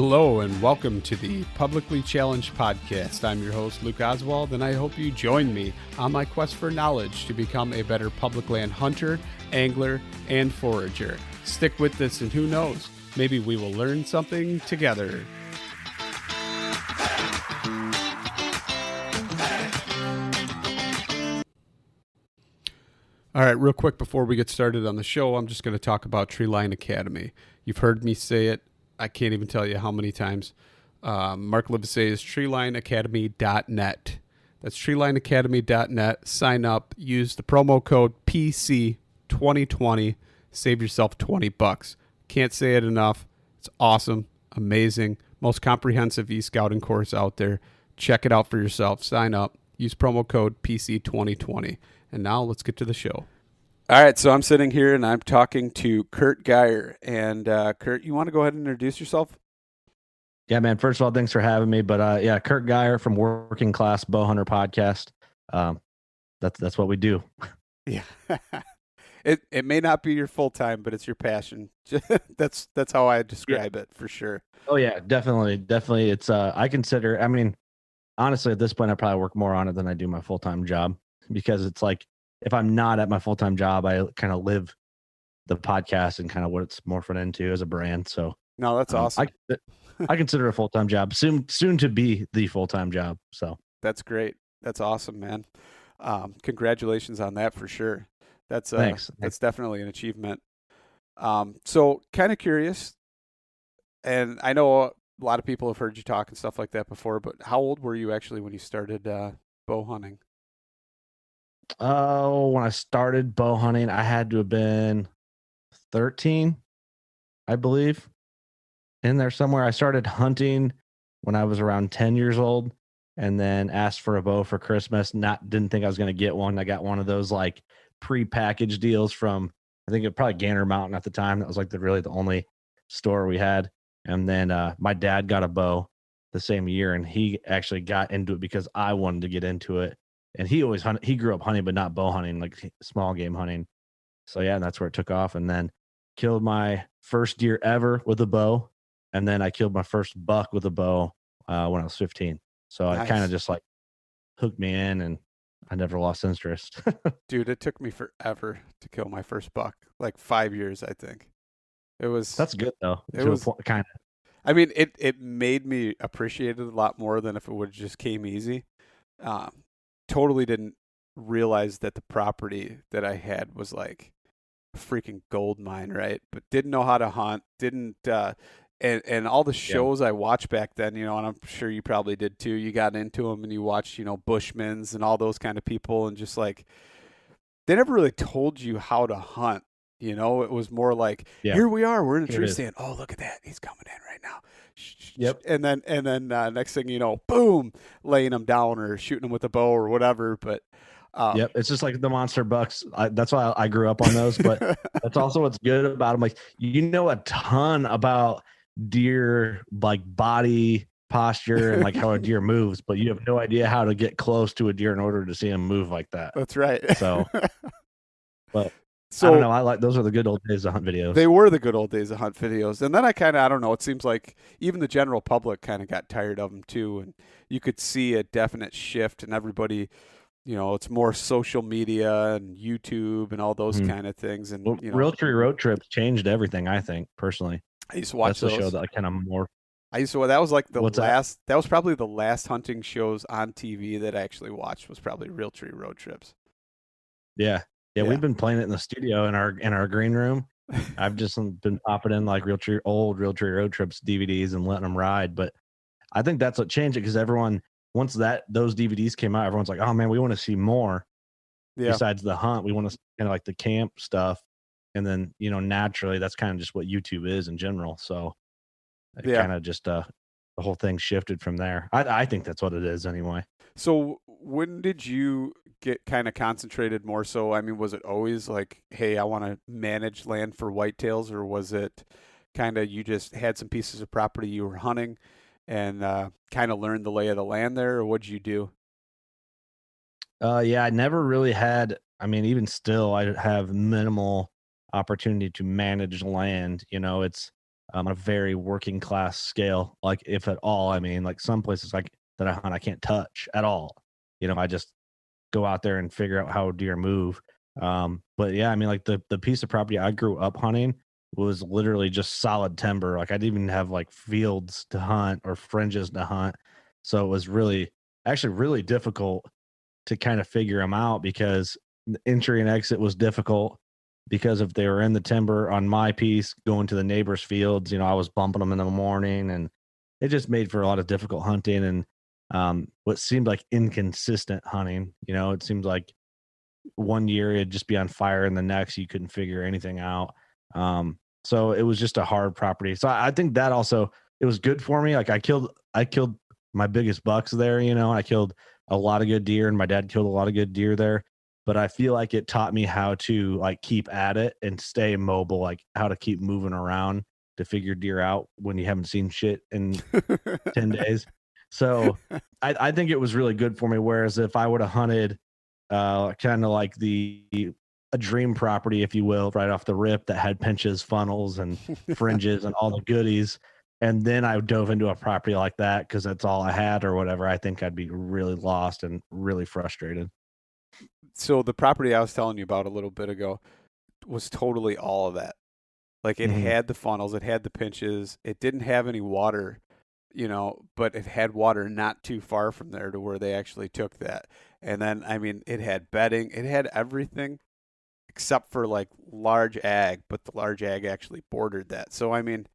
Hello and welcome to the Publicly Challenged Podcast. I'm your host, Luke Oswald, and I hope you join me on my quest for knowledge to become a better public land hunter, angler, and forager. Stick with this and who knows, maybe we will learn something together. All right, real quick before we get started on the show, I'm just going to talk about Treeline Academy. You've heard me say it. I can't even tell you how many times. Mark Livesay is treelineacademy.net. That's treelineacademy.net. Sign up. Use the promo code PC2020. Save yourself $20. Can't say it enough. It's awesome. Amazing. Most comprehensive e-scouting course out there. Check it out for yourself. Sign up. Use promo code PC2020. And now let's get to the show. All right, so I'm sitting here and I'm talking to CURT GEIER. And CURT, you want to go ahead and introduce yourself? Yeah, man. First of all, thanks for having me. But CURT GEIER from Working Class Bowhunter Podcast. That's what we do. Yeah. It may not be your full time, but it's your passion. That's how I describe it for sure. Oh yeah, definitely. It's I consider. I mean, honestly, at this point, I probably work more on it than I do my full time job, because it's like, if I'm not at my full-time job, I kind of live the podcast and kind of what it's morphing into as a brand. So no, that's awesome. I consider it a full-time job, soon to be the full-time job. So that's great. That's awesome, man. Congratulations on that for sure. That's thanks. That's definitely an achievement. So kind of curious, and I know a lot of people have heard you talk and stuff like that before, but how old were you actually when you started bow hunting? Oh, when I started bow hunting, I had to have been 13, I believe, in there somewhere. I started hunting when I was around 10 years old, and then asked for a bow for Christmas. Didn't think I was going to get one. I got one of those like pre-packaged deals from, I think it probably Gander Mountain at the time. That was like the only store we had. And then my dad got a bow the same year, and he actually got into it because I wanted to get into it. And he always hunted. He grew up hunting, but not bow hunting, like small game hunting. So yeah, that's where it took off. And then killed my first deer ever with a bow. And then I killed my first buck with a bow when I was 15. So Nice. It kind of just like hooked me in, and I never lost interest. Dude, it took me forever to kill my first buck, like 5 years, I think. That's good though. It was kind of. I mean, it made me appreciate it a lot more than if it would have just came easy. Totally didn't realize that the property that I had was like a freaking gold mine, right? But didn't know how to hunt, and all the shows I watched back then, and I'm sure you probably did too. You got into them and you watched, Bushmans and all those kind of people, and just like, they never really told you how to hunt. It was more like, here we are, we're in a tree stand. Oh, look at that. He's coming in right now. Yep. And then next thing you know, boom, laying them down or shooting them with a bow or whatever. But yep, it's just like the monster bucks. That's why I grew up on those. But that's also what's good about them. Like, a ton about deer, like body posture and like how a deer moves, but you have no idea how to get close to a deer in order to see him move like that. That's right. So, but. So, I don't know. Those are the good old days of hunt videos. They were the good old days of hunt videos. And then I don't know, it seems like even the general public kind of got tired of them too. And you could see a definite shift, and everybody, it's more social media and YouTube and all those kind of things. And, Realtree Road Trips changed everything, I think, personally. I used to watch those. That's the show that I kind of more. That was like that was probably the last hunting shows on TV that I actually watched, was probably Realtree Road Trips. Yeah. Yeah, we've been playing it in the studio in our green room. I've just been popping in like old Realtree Road Trips DVDs and letting them ride. But I think that's what changed it, because everyone, once those DVDs came out, everyone's like, oh man, we want to see more. Yeah. Besides the hunt, we want to see kind of like the camp stuff. And then, naturally, that's kind of just what YouTube is in general. So it kind of just the whole thing shifted from there. I think that's what it is anyway. So when did you get kind of concentrated more so? I mean, was it always like, hey, I want to manage land for whitetails, or was it kind of you just had some pieces of property you were hunting and kind of learned the lay of the land there, or what'd you do? Yeah, I never really had, I mean, even still, I have minimal opportunity to manage land. on a very working class scale, like if at all. I mean, like some places like that I hunt, I can't touch at all. I just go out there and figure out how deer move. But yeah, I mean, like the piece of property I grew up hunting was literally just solid timber. Like I didn't even have like fields to hunt or fringes to hunt. So it was actually really difficult to kind of figure them out because the entry and exit was difficult because if they were in the timber on my piece going to the neighbors' fields, I was bumping them in the morning and it just made for a lot of difficult hunting and what seemed like inconsistent hunting. It seems like one year it'd just be on fire and the next you couldn't figure anything out. So it was just a hard property. So I think that also it was good for me. Like I killed my biggest bucks there, I killed a lot of good deer and my dad killed a lot of good deer there. But I feel like it taught me how to like keep at it and stay mobile, like how to keep moving around to figure deer out when you haven't seen shit in 10 days. So I think it was really good for me. Whereas if I would have hunted kind of like a dream property, if you will, right off the rip that had pinches, funnels, and fringes and all the goodies, and then I dove into a property like that because that's all I had or whatever, I think I'd be really lost and really frustrated. So the property I was telling you about a little bit ago was totally all of that. Like it Hmm. had the funnels, it had the pinches, it didn't have any water, but it had water not too far from there to where they actually took that. And then, I mean, it had bedding, it had everything except for like large ag, but the large ag actually bordered that. So, I mean,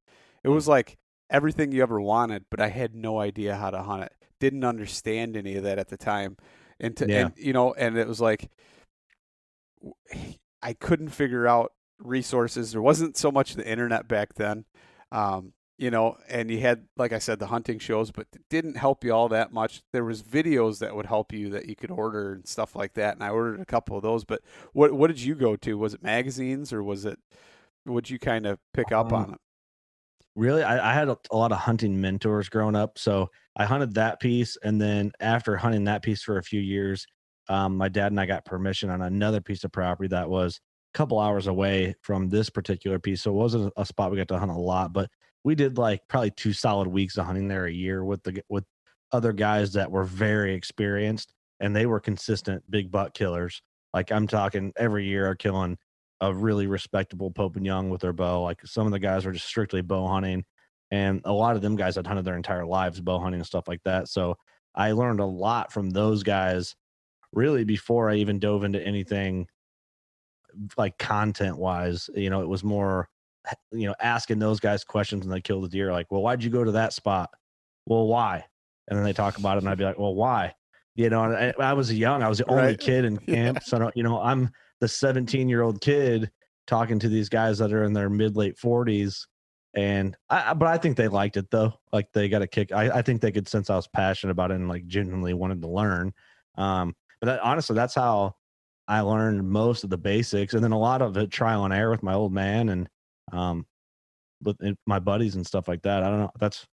it was like everything you ever wanted, but I had no idea how to hunt it. Didn't understand any of that at the time. Yeah. And it was like I couldn't figure out resources. There wasn't so much the internet back then. And you had, like I said, the hunting shows, but it didn't help you all that much. There was videos that would help you that you could order and stuff like that. And I ordered a couple of those, but what did you go to? Was it magazines or would you kind of pick up Um, on it? Really, I had a lot of hunting mentors growing up, so I hunted that piece, and then after hunting that piece for a few years, my dad and I got permission on another piece of property that was a couple hours away from this particular piece. So it wasn't a spot we got to hunt a lot, but we did like probably 2 solid weeks of hunting there a year with other guys that were very experienced, and they were consistent big buck killers. Like I'm talking every year are killing a really respectable Pope and Young with their bow. Like some of the guys were just strictly bow hunting, and a lot of them guys had hunted their entire lives bow hunting and stuff like that. So I learned a lot from those guys really before I even dove into anything like content wise. It was more, asking those guys questions when they kill the deer. Like, well, why'd you go to that spot? Well, why? And then they talk about it, and I'd be like, well, why? And I was young. I was the only Right. kid in Yeah. camp. So, I'm the 17-year-old kid talking to these guys that are in their mid late 40s. And but I think they liked it though. Like they got a kick. I think they could sense I was passionate about it and like genuinely wanted to learn. But honestly, that's how I learned most of the basics, and then a lot of it trial and error with my old man and um, my buddies and stuff like that. I don't know. That's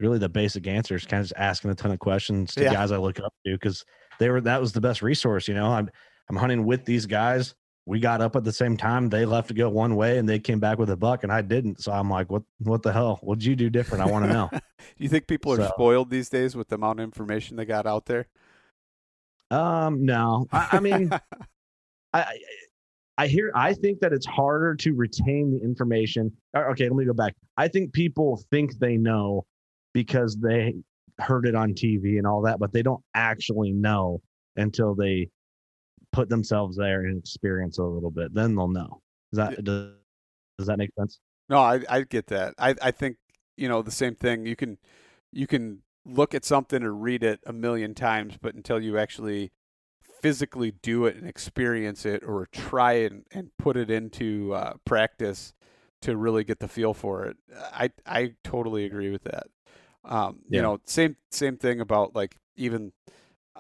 really the basic answer. Is kind of just asking a ton of questions to Yeah. guys I look up to because that was the best resource. I'm hunting with these guys. We got up at the same time. They left to go one way, and they came back with a buck, and I didn't. So I'm like, what the hell? What'd you do different? I want to know. Do you think people are So spoiled these days with the amount of information they got out there? no, I mean, I I think that it's harder to retain the information. Okay, let me go back. I think people think they know because they heard it on TV and all that, but they don't actually know until they put themselves there and experience it a little bit. Then they'll know. Does that make sense? No, I get that. I think, the same thing. You can look at something or read it a million times, but until you actually physically do it and experience it or try it and put it into practice to really get the feel for it. I totally agree with that. Yeah. Same thing about like even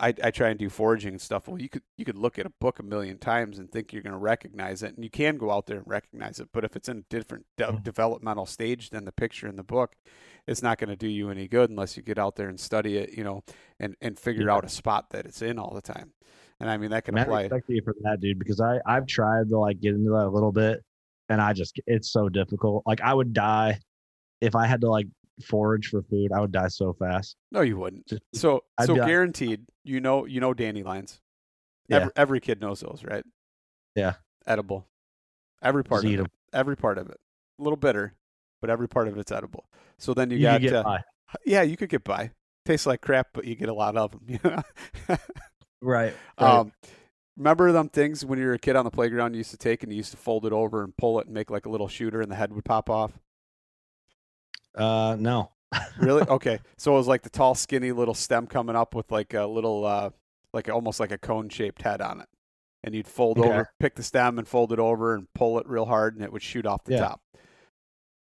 I try and do foraging and stuff. Well, you could look at a book a million times and think you're going to recognize it, and you can go out there and recognize it. But if it's in a different developmental stage than the picture in the book, it's not going to do you any good unless you get out there and study it, and figure Yeah. out a spot that it's in all the time. And I mean that can Man, I apply. respect you for that, dude, because I've tried to like get into that a little bit and it's so difficult. Like I would die if I had to like forage for food, I would die so fast. No, you wouldn't. Just So I'd be like, guaranteed, dandelions. yeah, Every kid knows those, right? yeah, Edible. Every just part of eat it. them. Every part of it. A little bitter, but every part of it's edible. So then you You could got, get by. yeah, you could get by. Tastes like crap, but you get a lot of them. You know? Right, right. um, remember them things when you were a kid on the playground you used to take and you used to fold it over and pull it and make like a little shooter and the head would pop off? No. Really? Okay. So it was like the tall, skinny little stem coming up with like a little, like almost like a cone shaped head on it. And you'd fold Okay. over, pick the stem and fold it over and pull it real hard and it would shoot off the Yeah. top.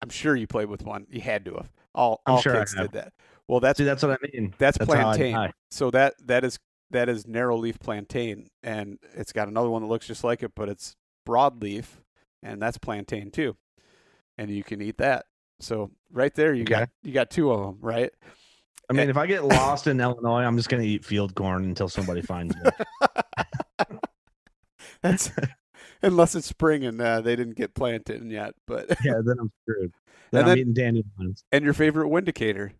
I'm sure you played with one. You had to have. I'm All sure I kids have. did that. Well, that's See, that's what I mean. that's That's how I plantain. die. So that is narrow leaf plantain, and it's got another one that looks just like it, but it's broadleaf, and that's plantain too, and you can eat that. So right there, you Okay. got two of them, right? I mean, if I get lost in Illinois, I'm just gonna eat field corn until somebody finds me. That's unless it's spring and they didn't get planted yet, but Yeah, then I'm screwed. Then and I'm then eating dandelions. and your favorite windicator,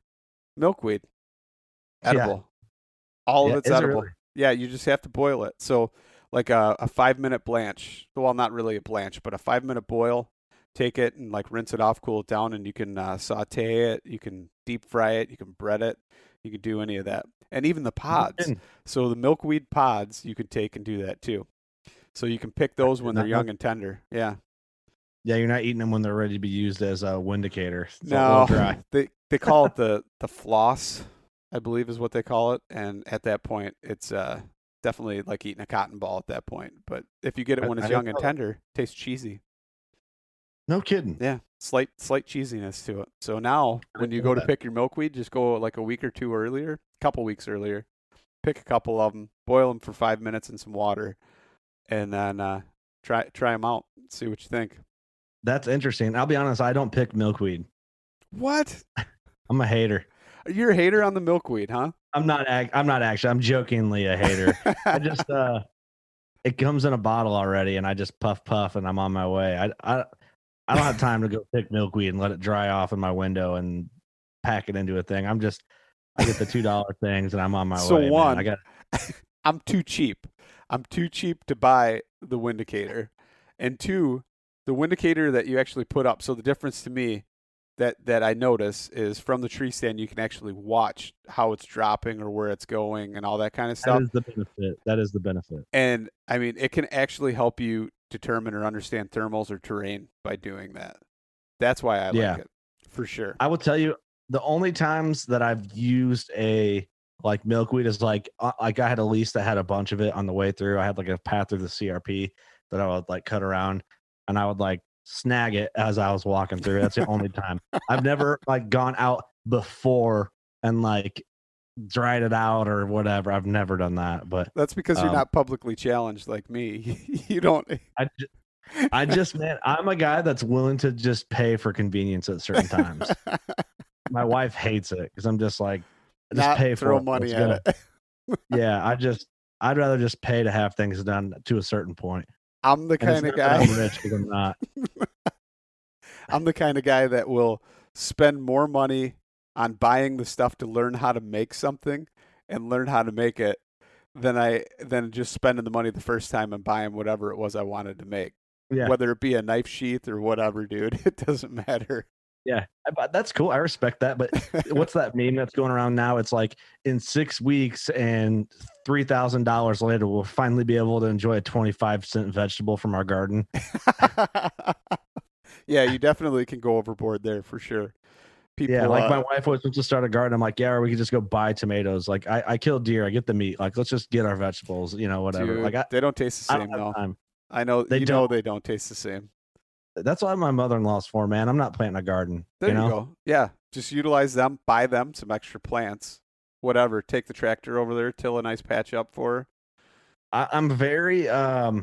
milkweed, Yeah. edible. All of Yeah, it's is it edible. really? Yeah, you just have to boil it. So, like a 5 minute blanch. Well, not really a blanch, but a 5 minute boil. Take it and like rinse it off, cool it down, and you can saute it. You can deep fry it. You can bread it. You can do any of that, and even the pods. Mm. So the milkweed pods, you can take and do that too. So you can pick those when they're young and tender. Yeah. Yeah, you're not eating them when they're ready to be used as a windicator. It's a little dry. No, they call it the floss, I believe is what they call it, and at that point, it's definitely like eating a cotton ball at that point. But if you get it when I it's didn't young and know that. tender, it tastes cheesy. No kidding. Yeah, slight cheesiness to it. So now, I when didn't you know go to that. pick your milkweed, just go like a week or two earlier, a couple weeks earlier. Pick a couple of them, boil them for 5 minutes in some water, and then try them out. See what you think. That's interesting. I'll be honest, I don't pick milkweed. What? I'm a hater. You're a hater on the milkweed, huh? I'm not actually. I'm jokingly a hater. I just it comes in a bottle already and I just puff and I'm on my way. I don't have time to go pick milkweed and let it dry off in my window and pack it into a thing. I get the $2 things and I'm on my So way. one, Man. I'm too cheap. I'm too cheap to buy the windicator. And two, the windicator that you actually put up. So the difference to me that I notice is from the tree stand you can actually watch how it's dropping or where it's going and all that kind of stuff. That is the benefit. That is the benefit. And I mean, it can actually help you determine or understand thermals or terrain by doing that. That's why I like it, for sure. I will tell you, the only times that I've used a like milkweed is like I had a lease that had a bunch of it on the way through. I had like a path through the CRP that I would like cut around, and I would like snag it as I was walking through. That's the only time. I've never like gone out before and like dried it out or whatever. I've never done that. But that's because you're not publicly challenged like me. You don't. I just, man, I'm a guy that's willing to just pay for convenience at certain times. My wife hates it because I'm just like, just pay for throw it. money at it. Yeah, I'd rather just pay to have things done to a certain point. I'm the kind of guy. I'm rich because I'm not. I'm the kind of guy that will spend more money on buying the stuff to learn how to make something and learn how to make it than just spending the money the first time and buying whatever it was I wanted to make. Yeah. Whether it be a knife sheath or whatever, dude, it doesn't matter. Yeah, that's cool. I respect that. But what's that meme that's going around now? It's like in 6 weeks and $3,000 later, we'll finally be able to enjoy a 25-cent vegetable from our garden. Yeah, you definitely can go overboard there for sure. People, yeah, like my wife wants to start a garden. I'm like, yeah, or we could just go buy tomatoes. Like I kill deer, I get the meat. Like let's just get our vegetables, whatever. Dude, like they don't taste the same though. Time. I know they don't taste the same. That's why my mother-in-law's for, man. I'm not planting a garden. There you go. Yeah, just utilize them, buy them some extra plants, whatever. Take the tractor over there, till a nice patch up for her. I'm very I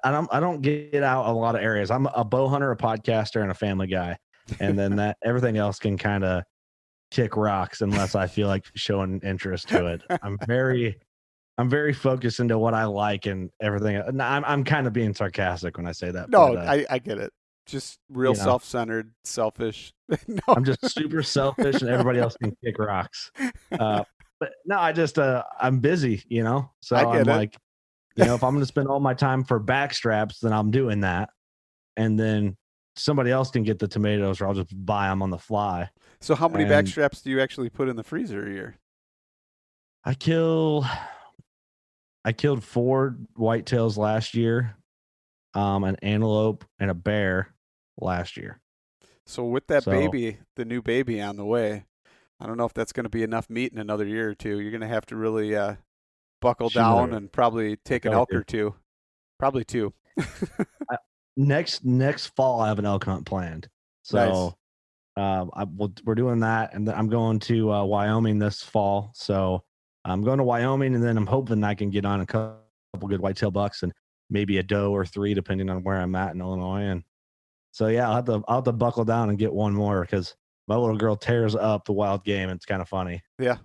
don't get out a lot of areas. I'm a bow hunter, a podcaster, and a family guy, and then that everything else can kind of kick rocks unless I feel like showing interest to it. I'm very focused into what I like and everything. I'm kind of being sarcastic when I say that. No, I get it. Just real You know, self-centered, selfish. No, I'm just super selfish, and everybody else can kick rocks. But no, I'm busy, I so I'm get it. like, if I'm going to spend all my time for back straps, then I'm doing that. And then somebody else can get the tomatoes, or I'll just buy them on the fly. So how many back And straps do you actually put in the freezer a year? I kill, I killed 4 whitetails last year, an antelope and a bear last year. So with that So baby, the new baby on the way, I don't know if that's going to be enough meat in another year or two. You're going to have to really buckle shoot down another and probably take an go elk to. or two. Probably two. Next fall, I have an elk hunt planned. Nice. So we're doing that, and then I'm going to Wyoming this fall. So I'm going to Wyoming, and then I'm hoping I can get on a couple good whitetail bucks and maybe a doe or 3, depending on where I'm at in Illinois. And so yeah, I'll have to buckle down and get one more because my little girl tears up the wild game. It's kind of funny. Yeah.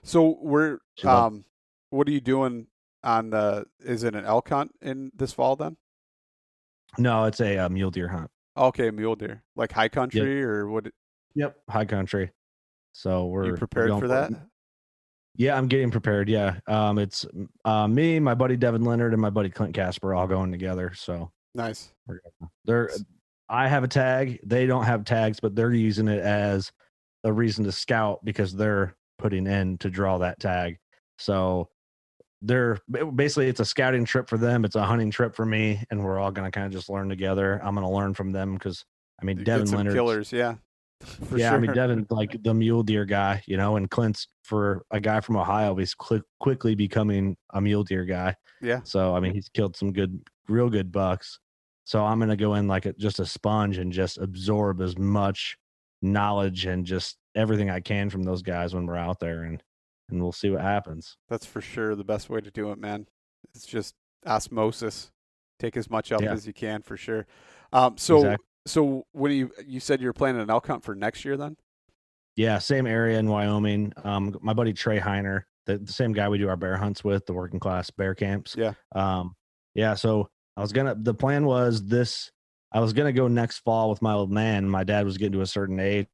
So She loves. what are you doing on is it an elk hunt in this fall then? No, it's a mule deer hunt. Okay, mule deer. Like high Yep, country or what? yep, high country. So You we're prepared going for for that? it. Yeah, I'm getting prepared. Yeah. It's me, my buddy Devin Leonard, and my buddy Clint Casper all going together. So Nice. they're I have a tag. They don't have tags, but they're using it as a reason to scout because they're putting in to draw that tag. So they're basically, it's a scouting trip for them. It's a hunting trip for me, and we're all going to kind of just learn together. I'm going to learn from them because You get Devin some Leonard's. killers, yeah. For Yeah, sure. Devin's like the mule deer guy, and Clint's, for a guy from Ohio, he's quickly becoming a mule deer guy. Yeah. So, he's killed some real good bucks. So I'm going to go in like just a sponge and just absorb as much knowledge and just everything I can from those guys when we're out there, and we'll see what happens. That's for sure the best way to do it, man. It's just osmosis. Take as much up Yeah, as you can for sure. So exactly. so when you said you were planning an elk hunt for next year then? Yeah, same area in Wyoming. My buddy Trey Heiner, the same guy we do our bear hunts with, the working class bear camps. Yeah. Yeah, so the plan was this. I was gonna go next fall with my old man. My dad was getting to a certain age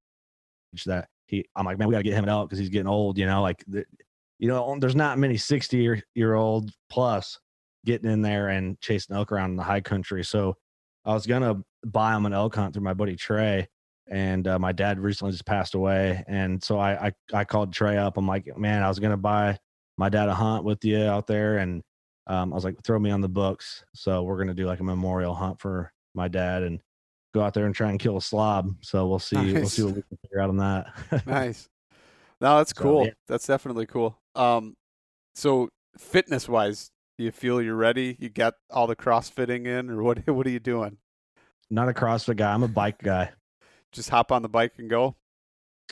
that I'm like, man, we gotta get him an elk because he's getting old. There's not many 60-year-old plus getting in there and chasing elk around in the high country. So I was gonna buy him an elk hunt through my buddy Trey, and my dad recently just passed away, and so I called Trey up. I'm like, man, I was gonna buy my dad a hunt with you out there, and I was like, throw me on the books. So we're gonna do like a memorial hunt for my dad and go out there and try and kill a slob. So we'll see. We'll see Nice. what we can figure out on that. Nice. No, that's So yeah, cool. That's definitely cool. So fitness wise, do you feel you're ready? You got all the crossfitting in or what are you doing? not a CrossFit guy. I'm a bike guy. Just hop on the bike and go?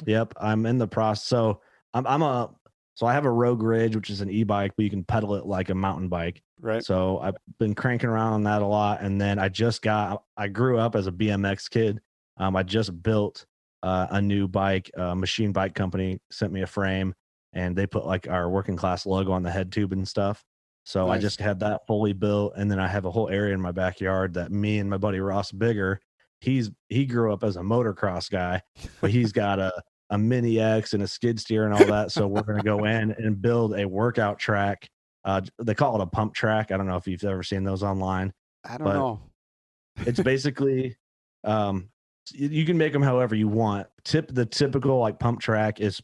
Yep, I'm in the process. So I have a Rogue Ridge, which is an e-bike, but you can pedal it like a mountain bike. Right? So I've been cranking around on that a lot, and then I grew up as a BMX kid. I just built a new bike. Machine Bike Company sent me a frame, and they put like our working class logo on the head tube and stuff. So I Nice. just had that fully built, and then I have a whole area in my backyard that me and my buddy Ross Bigger, he grew up as a motocross guy, but he's got a mini X and a skid steer and all that. So we're going to go in and build a workout track. They call it a pump track. I don't know if you've ever seen those online, I don't but know. it's basically, you can make them however you want. The typical like pump track is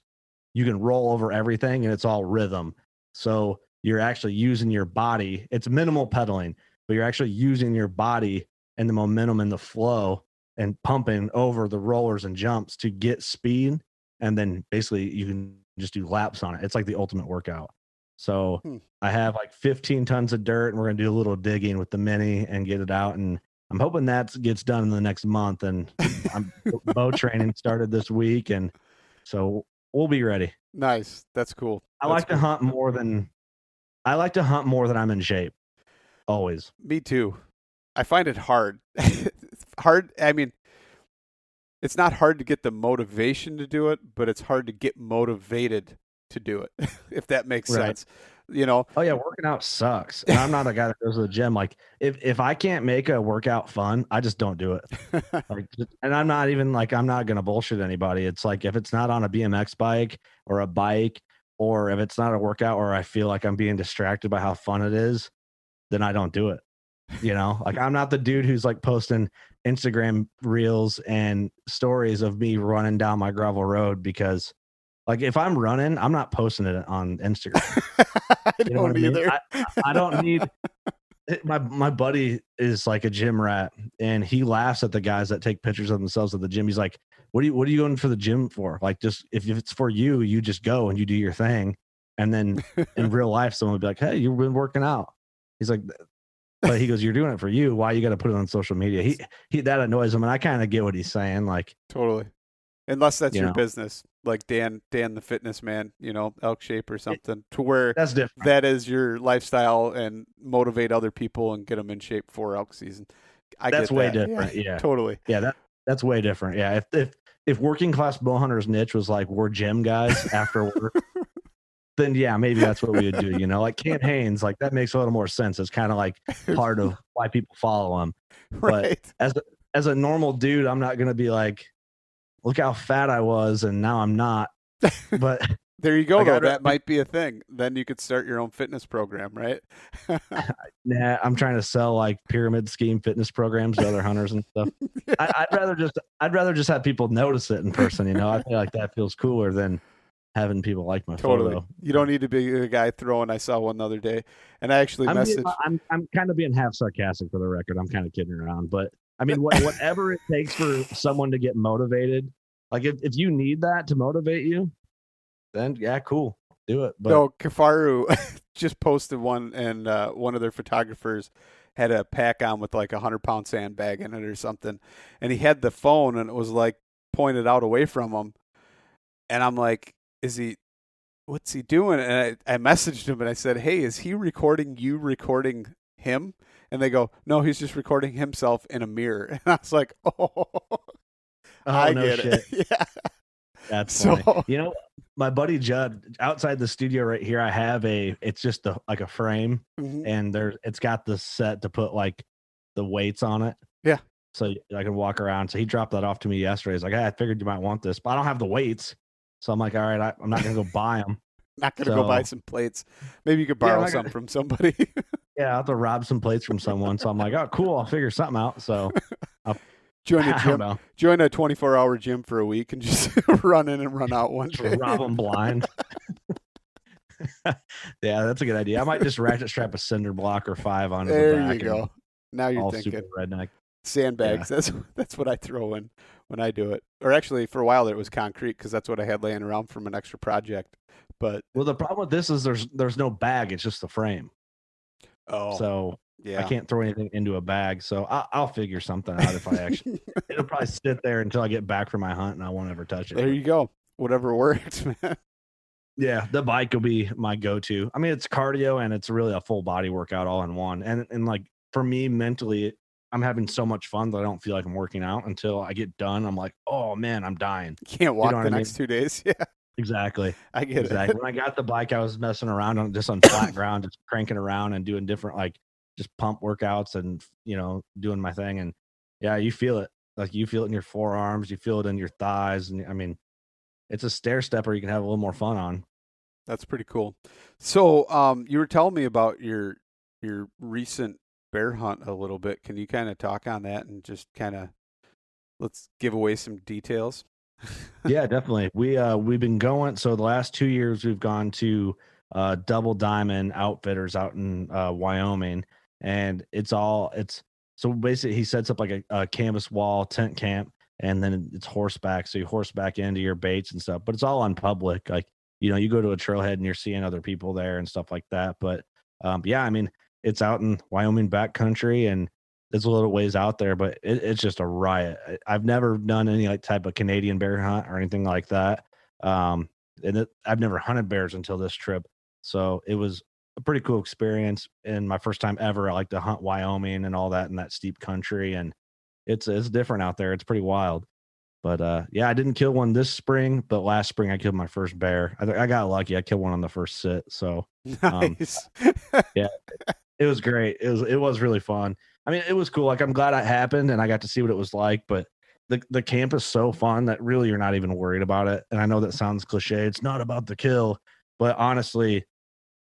you can roll over everything and it's all rhythm. So you're actually using your body. It's minimal pedaling, but you're actually using your body and the momentum and the flow and pumping over the rollers and jumps to get speed. And then basically you can just do laps on it. It's like the ultimate workout. So Hmm. I have like 15 tons of dirt, and we're going to do a little digging with the mini and get it out. And I'm hoping that gets done in the next month. And I'm bow training started this week. And so we'll be ready. Nice. That's cool. I That's like to cool. hunt more than I'm in shape. Always. Me too. I find it hard. It's hard. I mean, it's not hard to get the motivation to do it, but it's hard to get motivated to do it, if that makes Right. sense. you know. Oh yeah, working out sucks. And I'm not a guy that goes to the gym. Like if I can't make a workout fun, I just don't do it. Like, and I'm not even like, I'm not gonna bullshit anybody. It's like if it's not on a BMX bike or a bike, or if it's not a workout or I feel like I'm being distracted by how fun it is, then I don't do it. Like I'm not the dude who's like posting Instagram reels and stories of me running down my gravel road, because like if I'm running, I'm not posting it on Instagram. I You know what don't I mean? either. I don't need my buddy is like a gym rat, and he laughs at the guys that take pictures of themselves at the gym. He's like, what are you going for the gym for? Like, just if it's for you, you just go and you do your thing. And then in real life, someone would be like, hey, you've been working out. He's like, but he goes, you're doing it for you. Why you got to put it on social media? He that annoys him. And I kind of get what he's saying. Like, Totally. Unless that's you your know, business, like Dan the fitness man, Elk Shape or something, to where that's different. that is your lifestyle and motivate other people and get them in shape for elk season. That's get way that. different. Yeah. Totally. Yeah. That's way different. Yeah. If working class bow hunters niche was like, we're gym guys after work, then yeah, maybe that's what we would do. Like Kent Haynes, like that makes a little more sense. It's kind of like part of why people follow him. Right. But as a normal dude, I'm not going to be like, look how fat I was and now I'm not. But there you go, like, though. That might be a thing. Then you could start your own fitness program, right? Nah, I'm trying to sell like pyramid scheme fitness programs to other hunters and stuff. Yeah. I'd rather just have people notice it in person. I feel like that feels cooler than having people like my photo. You don't need to be a guy throwing. I saw one the other day, and I actually messaged. I'm kind of being half sarcastic for the record. I'm kind of kidding around, but I mean, whatever it takes for someone to get motivated. Like if you need that to motivate you, then yeah, cool, do it. But no, Kafaru just posted one, and one of their photographers had a pack on with like 100-pound sandbag in it or something, and he had the phone, and it was like pointed out away from him, and I'm like, what's he doing? And I messaged him and I said, hey, is he recording you recording him? And they go, no, he's just recording himself in a mirror. And I was like, I no get shit. it. Yeah. That's funny. My buddy Judd, outside the studio right here, I have it's just like a frame, mm-hmm. and it's got the set to put like the weights on it. Yeah. So I can walk around. So he dropped that off to me yesterday. He's like, hey, I figured you might want this, but I don't have the weights. So I'm like, all right, I'm not going to go buy them. Not going to go buy some plates. Maybe you could borrow some from somebody. Yeah, I'll have to rob some plates from someone. So I'm like, oh, cool. I'll figure something out. So I'll join a gym. Join a 24-hour gym for a week and just run in and run out one day. Rob them blind. Yeah, that's a good idea. I might just ratchet strap a cinder block or 5 onto the back. There you go. Now you're thinking. Super redneck. Sandbags. Yeah. That's what I throw in when I do it. Or actually, for a while it was concrete because that's what I had laying around from an extra project. But the problem with this is there's no bag. It's just the frame. Oh, so yeah, I can't throw anything into a bag. So I'll figure something out if I actually. It'll probably sit there until I get back from my hunt, and I won't ever touch it. There you go. Whatever works, man. Yeah, the bike will be my go-to. I mean, it's cardio and it's really a full body workout all in one. And like for me mentally, I'm having so much fun that I don't feel like I'm working out until I get done. I'm like, oh man, I'm dying. You can't walk the next 2 days. Yeah, exactly. I get it. When I got the bike, I was messing around on flat ground, just cranking around and doing different like just pump workouts and doing my thing. And yeah, you feel it. Like you feel it in your forearms, you feel it in your thighs, and I mean, it's a stair stepper you can have a little more fun on. That's pretty cool. So, you were telling me about your recent bear hunt a little bit. Can you kind of talk on that and just kind of let's give away some details? Yeah, definitely. We've been going. So the last 2 years we've gone to Double Diamond Outfitters out in Wyoming, and so basically he sets up like a canvas wall tent camp, and then it's horseback. So you horseback into your baits and stuff, but it's all on public. Like, you go to a trailhead and you're seeing other people there and stuff like that. But yeah, I mean, it's out in Wyoming backcountry and it's a little ways out there, but it's just a riot. I've never done any like type of Canadian bear hunt or anything like that. I've never hunted bears until this trip. So it was a pretty cool experience. And my first time ever, I like to hunt Wyoming and all that in that steep country. And it's different out there. It's pretty wild. But yeah, I didn't kill one this spring, but last spring I killed my first bear. I got lucky. I killed one on the first sit. So um, Nice. yeah, it was great. It was really fun. I mean, it was cool. Like I'm glad it happened and I got to see what it was like, but the camp is so fun that really you're not even worried about it. And I know that sounds cliche. It's not about the kill, but honestly,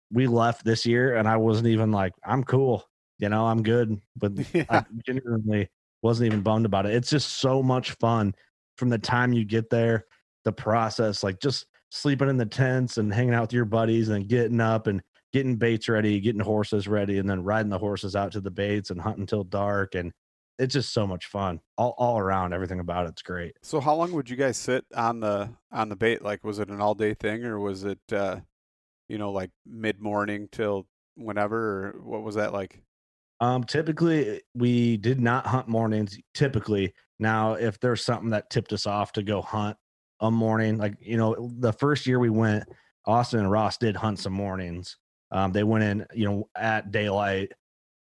we left this year and I wasn't even like, I'm cool, I'm good. But I Yeah. genuinely wasn't even bummed about it. It's just so much fun from the time you get there, the process, like just sleeping in the tents and hanging out with your buddies and getting up and getting baits ready, getting horses ready, and then riding the horses out to the baits and hunting till dark. And it's just so much fun all around. Everything about it's great. So how long would you guys sit on the bait? Like, was it an all day thing, or was it like mid morning till whenever, or what was that like? Typically we did not hunt mornings typically. Now, if there's something that tipped us off to go hunt a morning, like, the first year we went, Austin and Ross did hunt some mornings. They went in, at daylight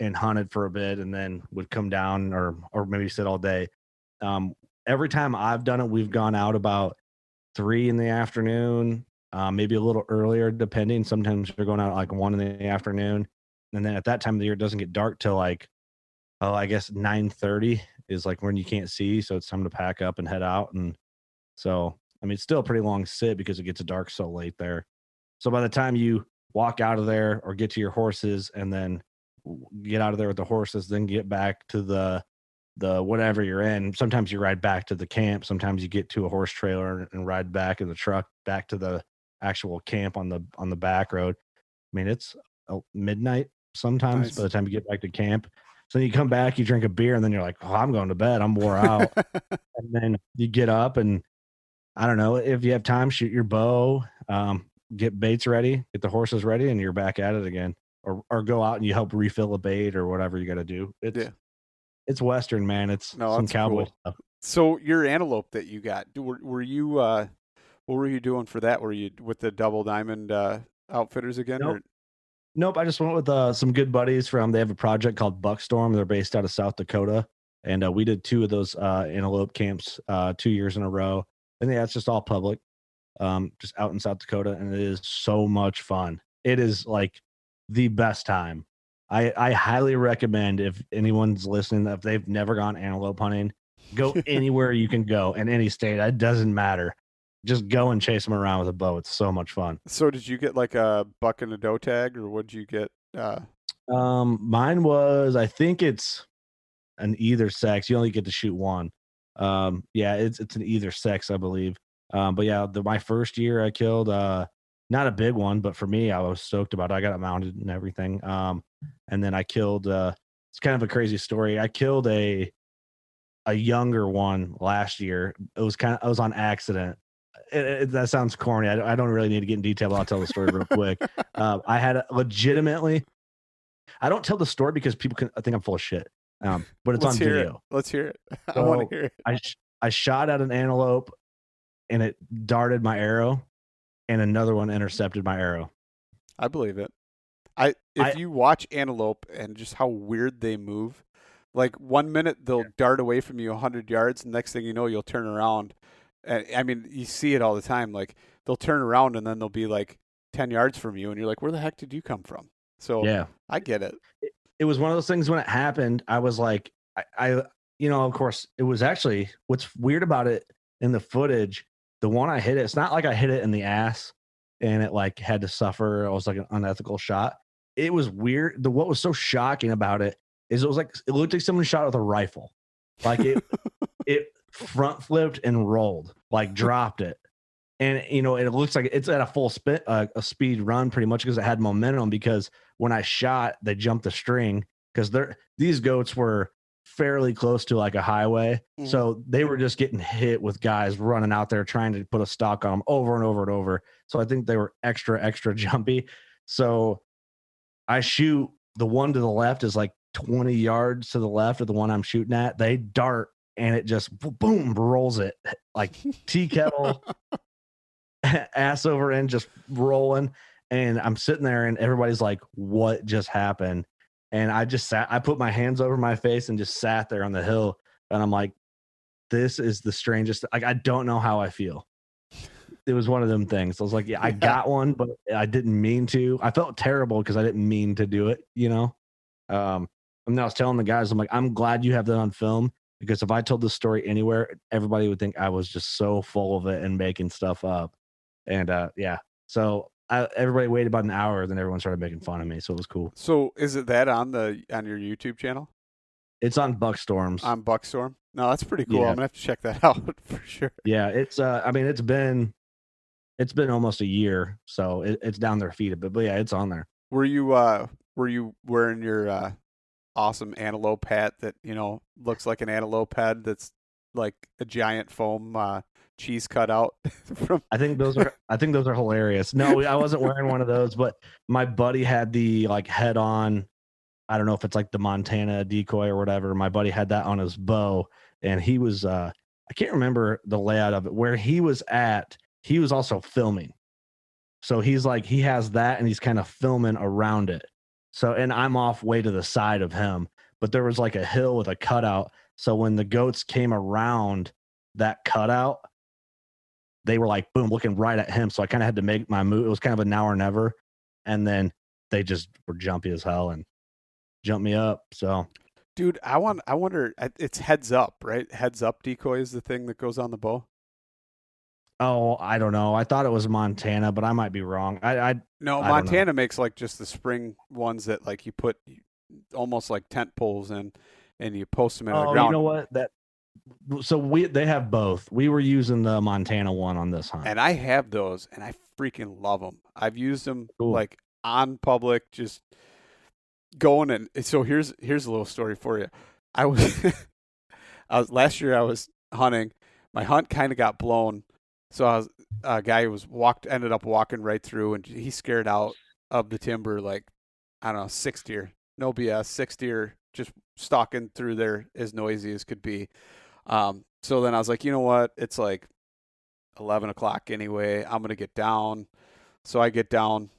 and hunted for a bit and then would come down or maybe sit all day. Um, every time I've done it, we've gone out about 3 in the afternoon, maybe a little earlier, depending. Sometimes we're going out at like 1 in the afternoon. And then at that time of the year, it doesn't get dark till like, oh, I guess 9:30 is like when you can't see. So it's time to pack up and head out. And so, I mean, it's still a pretty long sit because it gets dark so late there. So by the time you walk out of there or get to your horses and then get out of there with the horses, then get back to the whatever you're in. Sometimes you ride back to the camp. Sometimes you get to a horse trailer and ride back in the truck back to the actual camp on the back road. I mean, it's midnight sometimes by Nice. the time you get back to camp. So you come back, you drink a beer, and then you're like, "Oh, I'm going to bed. I'm wore out." And then you get up, and I don't know if you have time, shoot your bow, get baits ready, get the horses ready, and you're back at it again. Or go out and you help refill a bait or whatever you got to do. Yeah. It's Western, man. It's No, some that's cowboy cool. stuff. So your antelope that you got, were you what were you doing for that? Were you with the Double Diamond outfitters again, Nope. or Nope. I just went with some good buddies they have a project called Buckstorm. They're based out of South Dakota. And we did two of those antelope camps 2 years in a row. And yeah, it's just all public, just out in South Dakota. And it is so much fun. It is like the best time. I highly recommend if anyone's listening, if they've never gone antelope hunting, go anywhere you can go in any state. It doesn't matter. Just go and chase them around with a bow. It's so much fun. so did you get like a buck and a doe tag, or what'd you get? Mine was, I think it's an either sex. You only get to shoot one. Yeah, it's an either sex, I believe. But yeah, my first year I killed not a big one, but for me, I was stoked about it. I got it mounted and everything. And then I killed it's kind of a crazy story. I killed a younger one last year. I was on accident. That sounds corny. I don't really need to get in detail, but I'll tell the story real quick. I had legitimately, I don't tell the story because people I think I'm full of shit. But it's Let's on hear it. video. Let's hear it. I want to So hear it. I shot at an antelope and it darted my arrow, and another one intercepted my arrow. I believe it. I If you watch antelope and just how weird they move, like 1 minute they'll dart away from you 100 yards, and next thing you know you'll turn around. And I mean, you see it all the time. Like they'll turn around and then they'll be like 10 yards from you, and you're like, "Where the heck did you come from?" So yeah, I get it. it was one of those things when it happened. I was like, of course, it was actually what's weird about it in the footage. The one I hit it's not like I hit it in the ass and it like had to suffer. It was like an unethical shot. It was weird. What was so shocking about it is it looked like someone shot with a rifle. Like it front flipped and rolled, like dropped it. And it looks like it's at a full a speed run pretty much because it had momentum. Because when I shot, they jumped the string because these goats were fairly close to like a highway, so they were just getting hit with guys running out there trying to put a stock on them over and over and over. So I think they were extra jumpy. So I shoot the one to the left is like 20 yards to the left of the one I'm shooting at. They dart and it just boom rolls it like tea kettle. Ass over end, just rolling. And I'm sitting there and everybody's like, what just happened? And I just I put my hands over my face and just sat there on the hill. And I'm like, this is the strangest. Like, I don't know how I feel. It was one of them things. I was like, yeah, I got one, but I didn't mean to. I felt terrible because I didn't mean to do it, you know? And I was telling the guys, I'm like, I'm glad you have that on film, because if I told this story anywhere, everybody would think I was just so full of it and making stuff up. And yeah, so everybody waited about an hour, then everyone started making fun of me. So it was cool. So is it that on your YouTube channel? It's on Buckstorms. On Buckstorm? No, that's pretty cool. Yeah. I'm gonna have to check that out for sure. Yeah, it's I mean, it's been almost a year, so it's down their feet a bit. But yeah, it's on there. Were you wearing your awesome antelope hat that, looks like an antelope head that's like a giant foam cheese cutout from I think those are hilarious. No, I wasn't wearing one of those, but my buddy had the like head on. I don't know if it's like the Montana decoy or whatever. My buddy had that on his bow, and he was I can't remember the layout of it. Where he was at, he was also filming. So he's like, he has that and he's kind of filming around it. So, and I'm off way to the side of him, but there was like a hill with a cutout. So when the goats came around that cutout, they were like, boom, looking right at him. So I kind of had to make my move. It was kind of a now or never. And then they just were jumpy as hell and jumped me up. So, dude, I wonder, it's heads up, right? Heads up decoy is the thing that goes on the bow. oh, I don't know. I thought it was Montana, but I might be wrong. No, I don't know. Montana makes like just the spring ones that like you put almost like tent poles in, and you post them in the ground. You know what? They have both. We were using the Montana one on this hunt. And I have those, and I freaking love them. I've used them Cool. like on public, just going. And so here's a little story for you. I was last year I was hunting. My hunt kind of got blown. So I was a guy who ended up walking right through, and he scared out of the timber like, I don't know, 6 deer. No BS, 6 deer just stalking through there as noisy as could be. So then I was like, you know what? It's like 11 o'clock anyway. I'm gonna get down. So I get down.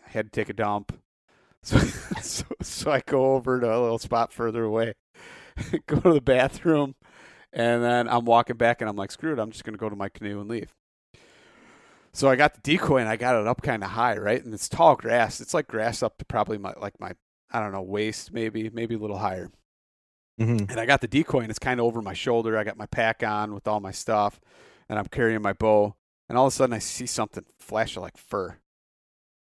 I had to take a dump. So I go over to a little spot further away, go to the bathroom. And then I'm walking back, and I'm like, screw it, I'm just going to go to my canoe and leave. So I got the decoy, and I got it up kind of high, right? And it's tall grass. It's like grass up to probably my I don't know, waist, maybe a little higher. Mm-hmm. And I got the decoy, and it's kind of over my shoulder. I got my pack on with all my stuff, and I'm carrying my bow. And all of a sudden, I see something flash like fur.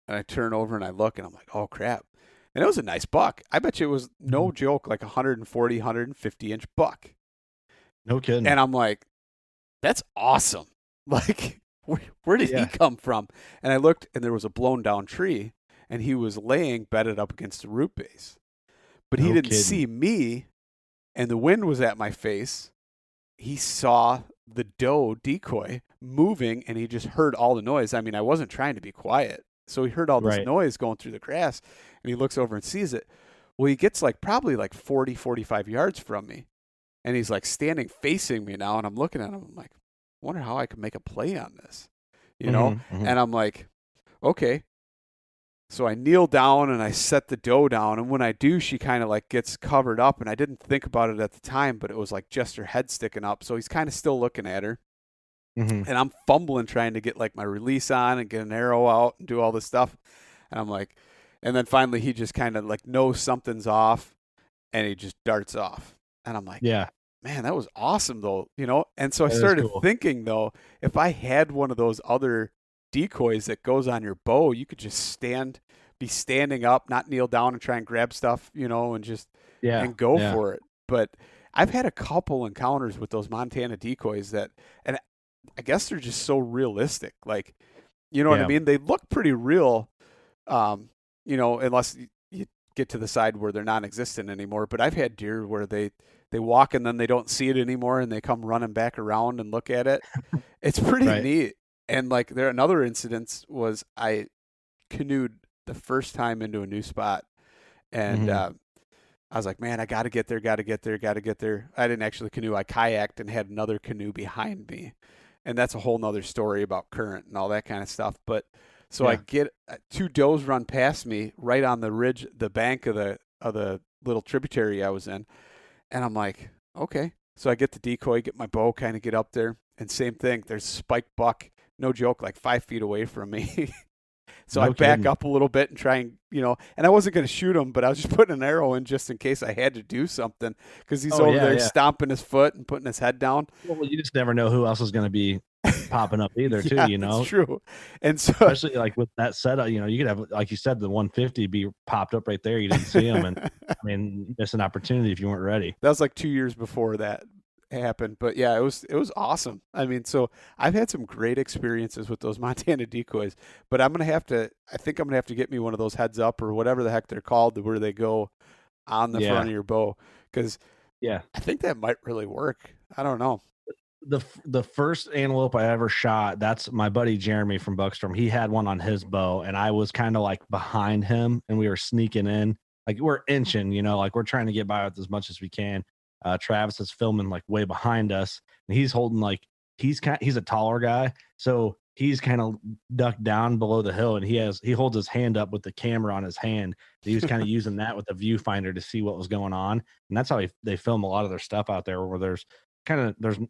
And I turn over, and I look, and I'm like, oh, crap. And it was a nice buck. I bet you it was, no joke, like 140, 150-inch buck. No kidding. And I'm like, that's awesome. Like, where did he come from? And I looked, and there was a blown down tree, and he was laying bedded up against the root base. But he didn't see me, and the wind was at my face. He saw the doe decoy moving, and he just heard all the noise. I mean, I wasn't trying to be quiet. So he heard all this noise going through the grass, and he looks over and sees it. Well, he gets like probably like 40, 45 yards from me. And he's like standing facing me now, and I'm looking at him. I'm like, I wonder how I can make a play on this, you know? Mm-hmm. And I'm like, okay. So I kneel down and I set the doe down. And when I do, she kind of like gets covered up. And I didn't think about it at the time, but it was like just her head sticking up. So he's kind of still looking at her. Mm-hmm. And I'm fumbling trying to get like my release on and get an arrow out and do all this stuff. And I'm like, and then finally he just kind of like knows something's off, and he just darts off. And I'm like, yeah, man, that was awesome though, you know? And so I started thinking though, if I had one of those other decoys that goes on your bow, you could just be standing up, not kneel down and try and grab stuff, you know, and just, and go for it. But I've had a couple encounters with those Montana decoys and I guess they're just so realistic. Like, you know what I mean? They look pretty real, you know, unless you get to the side where they're non-existent anymore. But I've had deer where they walk and then they don't see it anymore, and they come running back around and look at it. It's pretty neat. And like another incident was I canoed the first time into a new spot, and I was like, man, I got to get there. I didn't actually canoe. I kayaked and had another canoe behind me. And that's a whole nother story about current and all that kind of stuff. But so I get 2 does run past me right on the ridge, the bank of the little tributary I was in. And I'm like, okay, So I get the decoy, get my bow, kind of get up there, and same thing. There's a spiked buck, no joke, like 5 feet away from me. So I No back kidding. up a little bit and try and, and I wasn't going to shoot him, but I was just putting an arrow in just in case I had to do something because he's Oh over yeah, there yeah. stomping his foot and putting his head down. Well, you just never know who else is going to be popping up either, too. Yeah, You it's know, true. And so, especially like with that setup, you could have, like you said, the 150 be popped up right there. You didn't see him, and I mean, miss an opportunity if you weren't ready. that was like 2 years before that happened. But yeah, it was awesome. I mean, so I've had some great experiences with those Montana decoys, but I think I'm gonna have to get me one of those heads up or whatever the heck they're called, where they go on the front Yeah, of your bow, because yeah. I think that might really work. I don't know. The first antelope I ever shot, that's my buddy Jeremy from Buckstrom. He had one on his bow, and I was kind of like behind him, and we were sneaking in, like we're inching, like we're trying to get by with as much as we can. Travis is filming like way behind us, and he's holding like he's a taller guy, so he's kind of ducked down below the hill, and he holds his hand up with the camera on his hand. He was kind of using that with the viewfinder to see what was going on, and that's how they film a lot of their stuff out there, where there's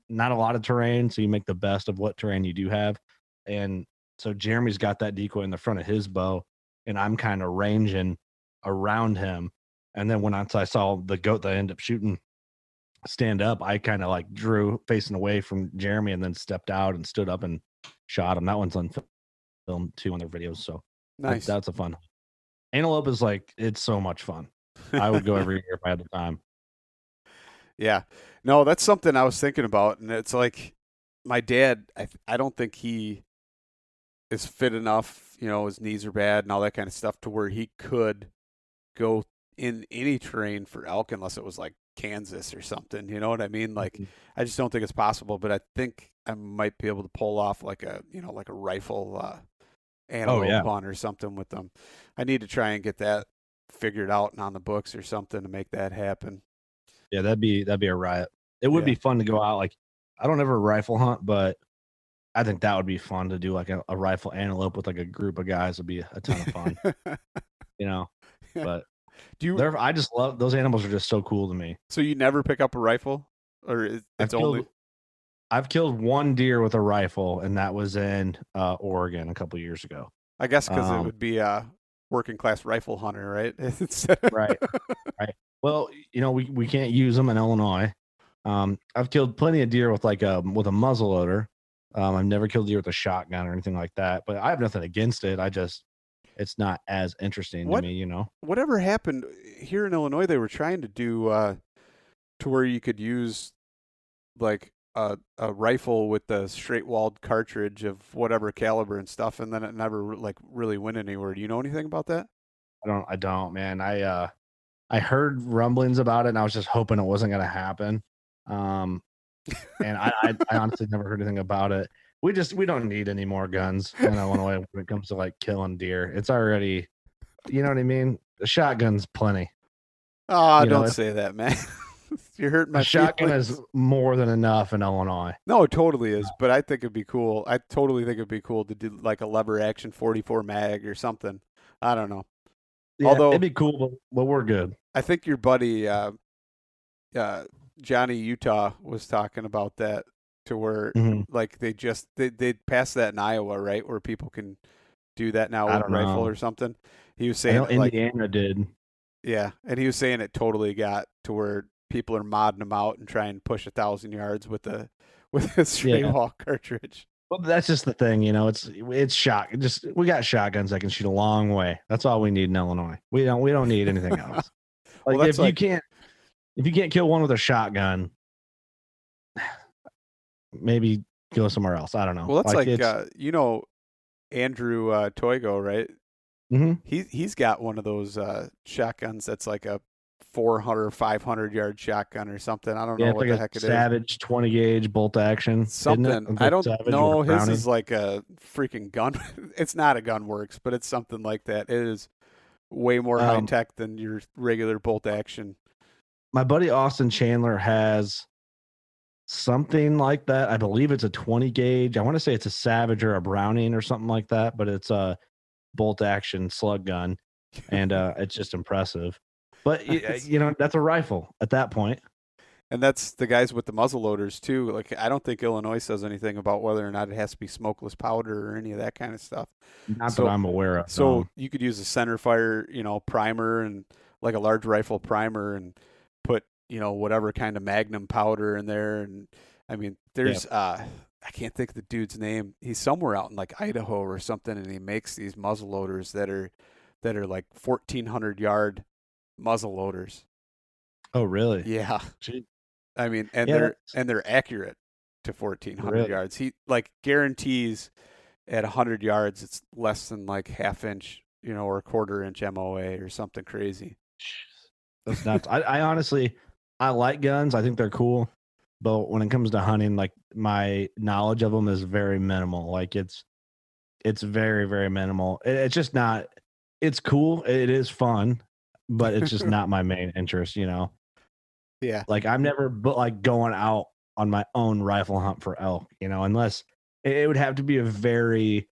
not a lot of terrain, so you make the best of what terrain you do have. And so Jeremy's got that decoy in the front of his bow, and I'm kind of ranging around him. And then once I saw the goat that I ended up shooting stand up, I kind of like drew facing away from Jeremy and then stepped out and stood up and shot him. That one's on film too on their videos. So Nice. that's a fun. Antelope is like, it's so much fun. I would go every year if I had the time. Yeah. No, that's something I was thinking about, and it's like my dad. I don't think he is fit enough. His knees are bad and all that kind of stuff to where he could go in any terrain for elk unless it was like Kansas or something. You know what I mean? Like, Mhm. I just don't think it's possible. But I think I might be able to pull off like a rifle Oh antelope yeah. hunt or something with them. I need to try and get that figured out and on the books or something to make that happen. Yeah, that'd be a riot. It would Yeah. be fun to go out. Like, I don't ever rifle hunt, but I think that would be fun to do, like a rifle antelope with like a group of guys. Would be a ton of fun, you know. But Do you? I just love those animals. Are just so cool to me. So you never pick up a rifle, or I've it's only? killed I've killed one deer with a rifle, and that was in Oregon a couple years ago. I guess because it Um, would be a working class rifle hunter, right? Instead of- right, right. Well, we can't use them in Illinois. I've killed plenty of deer with with a muzzle loader. I've never killed deer with a shotgun or anything like that, but I have nothing against it. It's not as interesting to what me. whatever happened here in Illinois? They were trying to do to where you could use like a rifle with the straight walled cartridge of whatever caliber and stuff, and then it never like really went anywhere. Do you know anything about that? I don't, man. I heard rumblings about it, and I was just hoping it wasn't going to happen. Um, and I honestly never heard anything about it. We don't need any more guns in Illinois when it comes to like killing deer. It's already, you know what I mean. The shotgun's plenty. Oh, You know, don't say that, man. You're hurting a my shotgun feelings. is more than enough in Illinois. No, it totally is. But I think it'd be cool. I totally think it'd be cool to do like a lever action 44 mag or something. I don't know. Yeah, it'd Although be cool, but we're good. I think your buddy uh, Johnny Utah was talking about that to where Mhm. like they passed that in Iowa, right? Where people can do that now I with don't rifle know. or something. He was I saying know it like Indiana did. yeah, and he was saying it totally got to where people are modding them out and try and push 1,000 yards with a with a straight Yeah. wall cartridge. Well, that's just the thing, it's shot. Just we got shotguns that can shoot a long way. That's all we need in Illinois. We don't need anything else. Well, Like that's like if you can't kill one with a shotgun, maybe go somewhere else. I don't know. well, that's like It's Andrew Toigo, right? mhm. He's got one of those shotguns that's like a 400 500 yard shotgun or something. I don't Yeah, know it's what like the a heck it is. Savage 20 gauge bolt action, isn't it? Something. It's I like don't Savage or know. His Browning. is like a freaking gun. It's not a gun works, but it's something like that. It is way more high Um, tech than your regular bolt action. my buddy Austin Chandler has something like that. I believe it's a 20 gauge. I want to say it's a Savage or a Browning or something like that, but it's a bolt action slug gun, and it's just impressive. But that's a rifle at that point. And that's the guys with the muzzle loaders too. Like I don't think Illinois says anything about whether or not it has to be smokeless powder or any of that kind of stuff. Not that So I'm aware of. so you could use a center fire, primer and like a large rifle primer and put, whatever kind of magnum powder in there. And I mean, there's I can't think of the dude's name. He's somewhere out in like Idaho or something, and he makes these muzzle loaders that are like 1,400 yard muzzle loaders. Oh, really? Yeah. Gee. I mean, and Yeah, they're accurate to 1,400 really. yards. He like guarantees at 100 yards it's less than like half inch, or a quarter inch MOA or something crazy. That's nuts. I honestly, I like guns. I think they're cool, but when it comes to hunting, like my knowledge of them is very minimal. Like it's very, very minimal. It's just not. It's cool. It is fun, but it's just not my main interest. Yeah. Like I'm never, but like going out on my own rifle hunt for elk. Unless it would have to be a very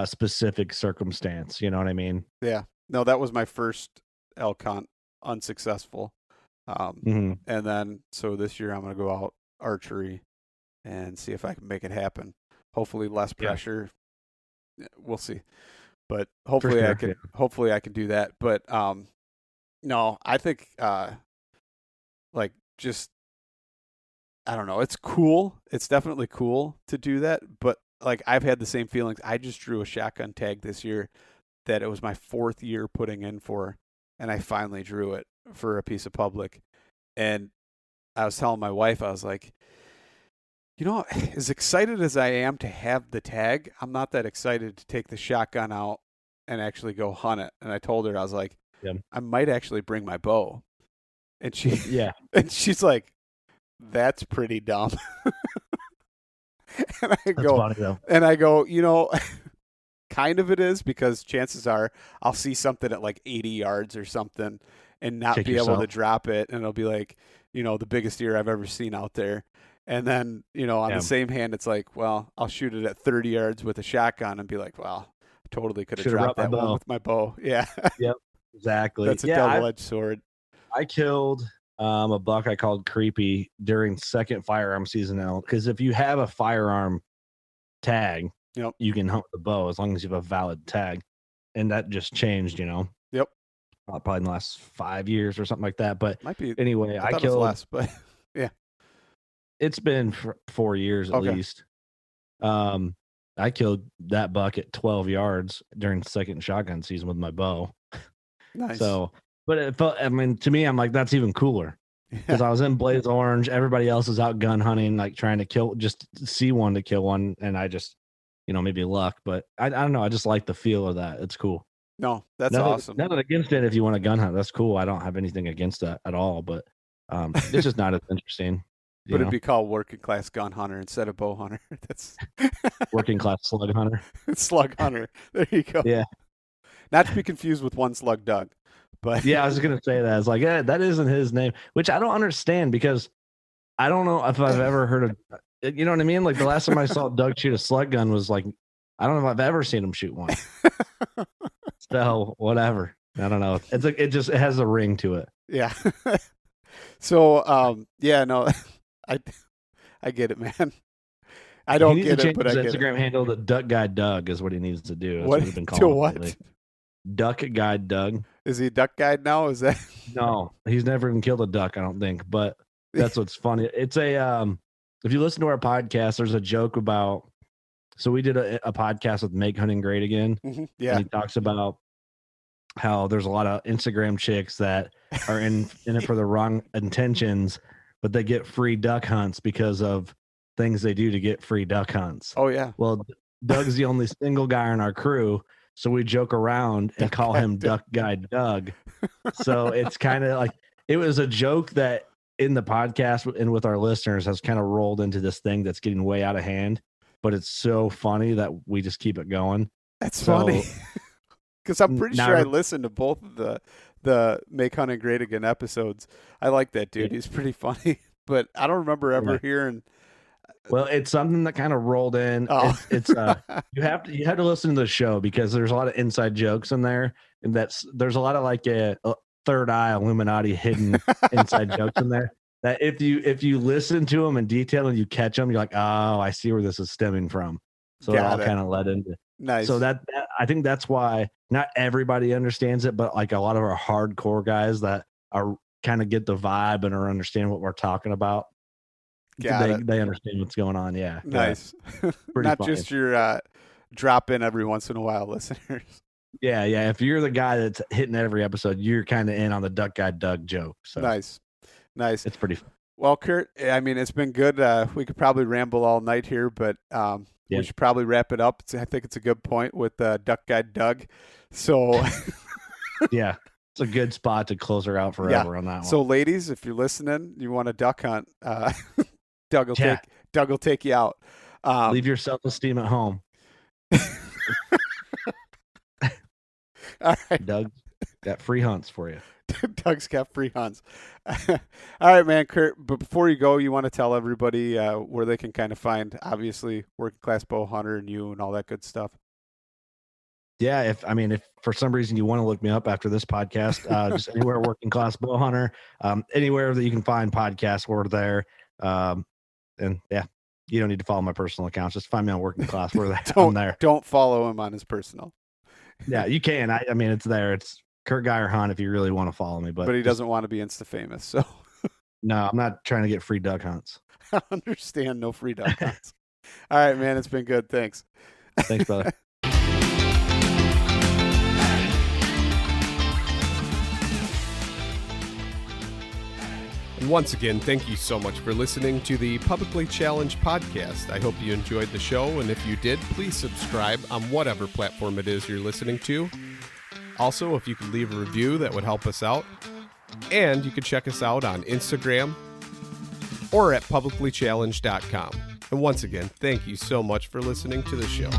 specific circumstance. You know what I mean? Yeah. No, that was my first elk hunt, unsuccessful. Mhm. And then so this year I'm going to go out archery and see if I can make it happen. Hopefully less Yeah. pressure. We'll see. But hopefully sure, I can yeah. hopefully I can do that. But no, I think like just I don't know, it's cool. It's definitely cool to do that, but like I've had the same feelings. I just drew a shotgun tag this year that it was my 4th year putting in for, and I finally drew it for a piece of public. And I was telling my wife, I was like, as excited as I am to have the tag, I'm not that excited to take the shotgun out and actually go hunt it. And I told her, I was like, Yeah. I might actually bring my bow. And Yeah. and she's like, that's pretty dumb. And That's funny though. I go, kind of it is, because chances are I'll see something at like 80 yards or something and not Kick be able to yourself. drop it. And it'll be like, the biggest deer I've ever seen out there. And then, on Yeah. the same hand, it's like, well, I'll shoot it at 30 yards with a shotgun and be like, well, I totally could have Should've dropped brought my that one bow. with my bow. Yeah. Yep. Exactly. That's a Yeah. double-edged sword. I killed a buck I called Creepy during second firearm season now. Because if you have a firearm tag, Yep. you can hunt with the bow as long as you have a valid tag. And that just changed, Yep. probably in the last 5 years or something like that. But Might be. anyway, I I thought it was killed. less, but yeah. It's been 4 years at Okay. least. I killed that buck at 12 yards during the second shotgun season with my bow. Nice. So, but it felt, I mean, to me, I'm like, that's even cooler because Yeah. I was in Blaze Orange. Everybody else is out gun hunting, like trying to kill, just see one to kill one. And I just, maybe luck, but I don't know. I just like the feel of that. It's cool. No, that's Nothing, awesome. nothing against it if you want to gun hunt. That's cool. I don't have anything against that at all, but it's just not as interesting. But it'd be called working class gun hunter instead of bow hunter. That's Working class slug hunter. slug hunter. There you go. Yeah. Not to be confused with One Slug Doug. But Yeah, I was going to say that. It's like, that isn't his name, which I don't understand because I don't know if I've ever heard of, you know what I mean? Like the last time I saw Doug shoot a slug gun was like, I don't know if I've ever seen him shoot one. So whatever. I don't know. It's like, it has a ring to it. Yeah. So, yeah, no, I get it, man. I don't get it, but I get Instagram it. handle to Duck Guy Doug is what he needs to do. That's What he's been to calling what? lately. Duck Guy Doug. Is he a duck guide now? Is that No, he's never even killed a duck, I don't think. But that's what's funny. It's a if you listen to our podcast, there's a joke about. So we did a podcast with Make Hunting Great Again. Yeah. And he talks about how there's a lot of Instagram chicks that are in it for the wrong intentions, but they get free duck hunts because of things they do to get free duck hunts. Oh yeah. Well, Doug's the only single guy in our crew, so we joke around and call him Duck Guy Doug. So it's kind of like, it was a joke that in the podcast and with our listeners has kind of rolled into this thing that's getting way out of hand, but it's so funny that we just keep it going. That's funny. Because I'm pretty sure I listened to both of the Make Hunting Great Again episodes. I like that dude. Yeah. He's pretty funny. But I don't remember ever hearing. Well, it's something that kind of rolled in. Oh. It's you have to listen to the show because there's a lot of inside jokes in there, and there's a lot of like a third eye Illuminati hidden inside jokes in there. that if you listen to them in detail and you catch them, you're like, oh, I see where this is stemming from. So it all kind of led into. Nice. So that I think that's why not everybody understands it, but like a lot of our hardcore guys that are kind of get the vibe and are understand what we're talking about. They understand what's going on. Yeah. Nice. Not funny. Just your drop in every once in a while listeners. Yeah. If you're the guy that's hitting every episode, you're kind of in on the Duck Guy Doug joke. So nice. It's pretty fun. Well, Kurt, I mean, it's been good. We could probably ramble all night here, but we should probably wrap it up. I think it's a good point with Duck Guy Doug. So yeah, it's a good spot to close her out forever on that one. So ladies, if you're listening, you want a duck hunt, Doug will take you out. Leave your self-esteem at home. All right. Doug got free hunts for you. Doug's got free hunts. All right, man, Kurt, but before you go, you want to tell everybody where they can kind of find, obviously, Working Class Bowhunter and you and all that good stuff. Yeah, if for some reason you want to look me up after this podcast, just anywhere Working Class Bowhunter, anywhere that you can find podcasts, we're there. And yeah, you don't need to follow my personal accounts. Just find me on Working Class. We're there. I'm there. Don't follow him on his personal. Yeah, you can. I mean, it's there. It's CURT GEIER Hunt if you really want to follow me. But he doesn't want to be Insta famous. So no, I'm not trying to get free duck hunts. I understand. No free duck hunts. All right, man. It's been good. Thanks. Thanks, brother. And once again, thank you so much for listening to the Publicly Challenged podcast. I hope you enjoyed the show, and if you did, please subscribe on whatever platform it is you're listening to. Also, if you could leave a review, that would help us out. And you can check us out on Instagram or at publiclychallenged.com. And once again, thank you so much for listening to the show.